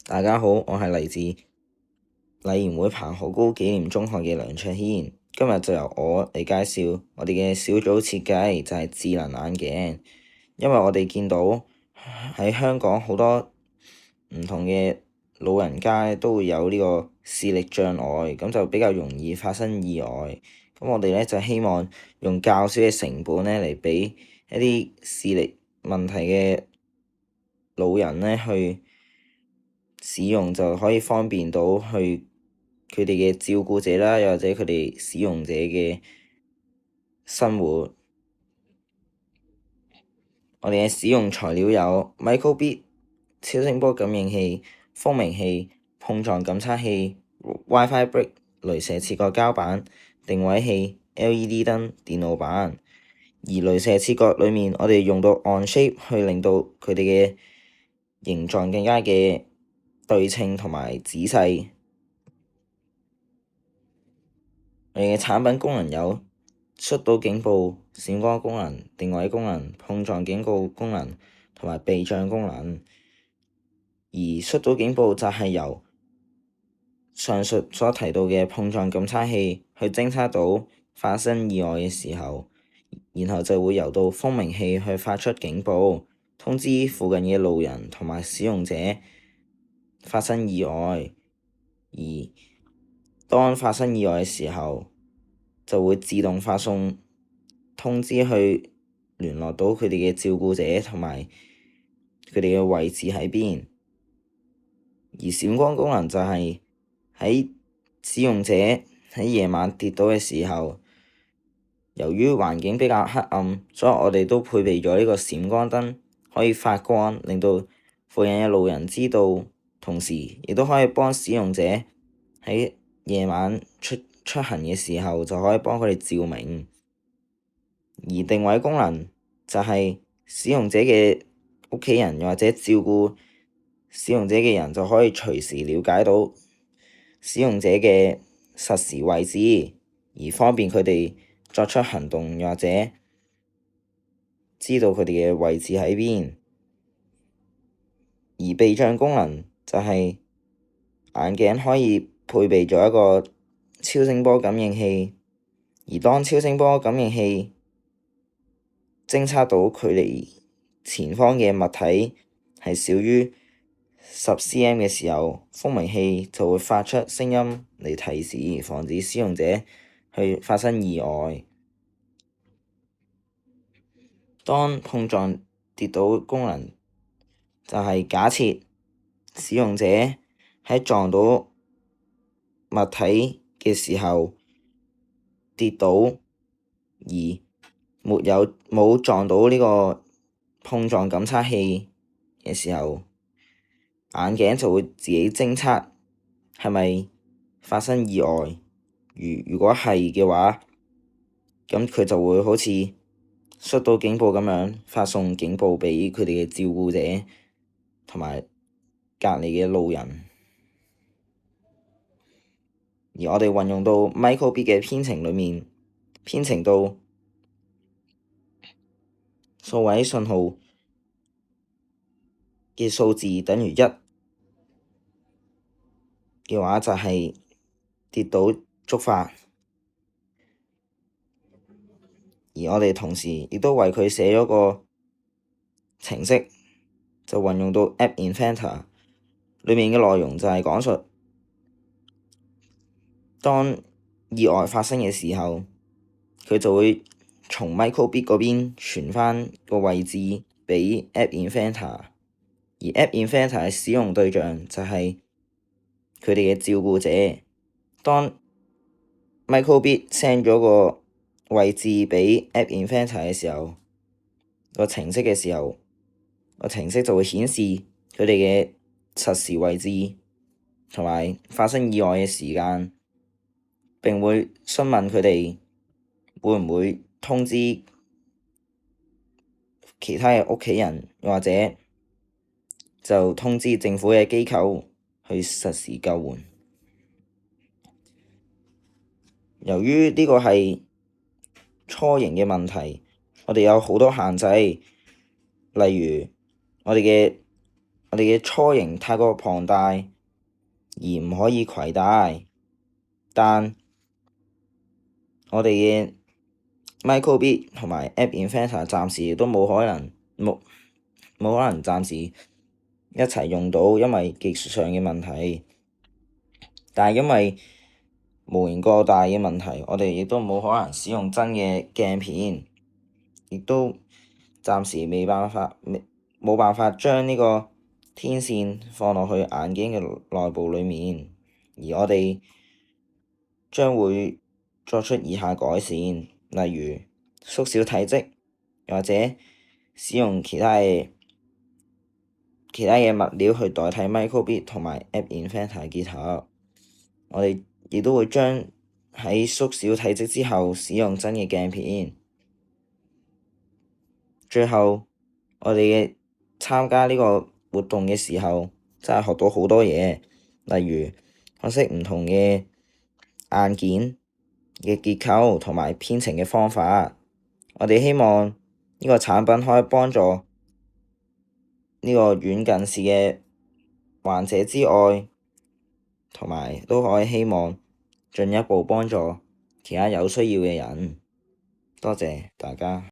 大家好，我係嚟自禮賢會彭浩高紀念中學嘅梁卓軒。今日就由我嚟介紹我哋嘅小組設計，就係智能眼鏡。因為我哋見到喺香港好多唔同嘅老人家都會有呢個視力障礙，咁就比較容易發生意外。咁我哋咧就希望用較少嘅成本咧嚟俾一啲視力問題嘅老人咧去使用，就可以方便到佢哋嘅照顧者啦，又或者佢哋使用者嘅生活。我哋嘅使用材料有 Microbit 超聲波感應器、蜂鳴器、碰撞感測器、WiFi brick 雷射切割膠板、定位器、LED 燈、電腦板。而雷射切割裏面，我哋用到 Onshape 去令到佢哋嘅形狀更加嘅對稱同埋仔細。我哋嘅產品功能有摔倒警報、閃光功能、定位功能、碰撞警告功能同埋避障功能。而摔倒警報就係由上述所提到嘅碰撞感測器去偵測到發生意外嘅時候，然後就會由到蜂鳴器去發出警報，通知附近嘅路人同埋使用者發生意外。而當發生意外嘅時候，就會自動發送通知去聯絡到佢哋嘅照顧者同埋佢哋嘅位置喺邊。而閃光功能就係喺使用者喺夜晚跌倒嘅時候，由於環境比較黑暗，所以我哋都配備咗呢個閃光燈，可以發光，令到附近嘅路人知道，同時亦都可以幫使用者喺夜晚出行嘅時候就可以幫佢哋照明。而定位功能就係使用者嘅屋企人又或者照顧使用者嘅人就可以隨時了解到使用者嘅實時位置，而方便佢哋作出行動，又或者知道佢哋嘅位置喺邊。而避障功能就係眼鏡可以配備咗一個超聲波感應器，而當超聲波感應器偵測到距離前方嘅物體係少於10cm 嘅時候，蜂鳴器就會發出聲音嚟提示，防止使用者去發生意外。當碰撞跌倒功能就係假設使用者喺撞到物體嘅時候跌倒，而冇撞到呢個碰撞感測器嘅時候，眼鏡就會自己偵測係咪發生意外。如果係嘅話，咁佢就會好似摔倒警報咁樣發送警報俾佢哋嘅照顧者同埋隔離嘅路人。而我哋運用到 Microbit 嘅編程裏面，編程到數位信號嘅數字等於1嘅話，就係跌倒觸發。而我哋同時亦都為佢寫咗個程式，就運用到 App Inventor 裏面嘅內容就係講述當意外發生嘅時候，佢就會從 Microbit 嗰邊傳返個位置俾 App Inventor，而 App Inventor 嘅使用對象就係佢哋嘅照顧者。當 Microbit send 咗個位置俾 App Inventor 嘅時候，個程式就會顯示佢哋嘅實時位置同埋發生意外嘅時間，並會詢問佢哋會唔會通知其他嘅屋企人，又或者就通知政府嘅機構去實時救援。由於呢個係初型嘅問題，我哋有好多限制，例如我哋嘅我哋嘅初型太過龐大，而唔可以攜帶，但我哋嘅 Microbit 同埋 App Inventor 暫時都冇可能暫時一齊用到，因為技術上嘅問題。但係因為模型過大嘅問題，我哋亦都冇可能使用真嘅鏡片，亦都暫時冇辦法將呢個天線放落去眼鏡嘅內部裡面，而我哋將會作出以下改善，例如縮小體積，或者使用其他嘅物料去代替 Microbit 同埋 App Inventor 結合。我哋亦都會將喺縮小體積之後使用真嘅鏡片。最後，我哋嘅參加呢個活動嘅時候，真係學到好多嘢，例如學識唔同嘅硬件嘅結構同埋編程嘅方法。我哋希望呢個產品可以幫助呢個遠近視嘅患者之外，同埋都可以希望進一步幫助其他有需要嘅人。多謝大家。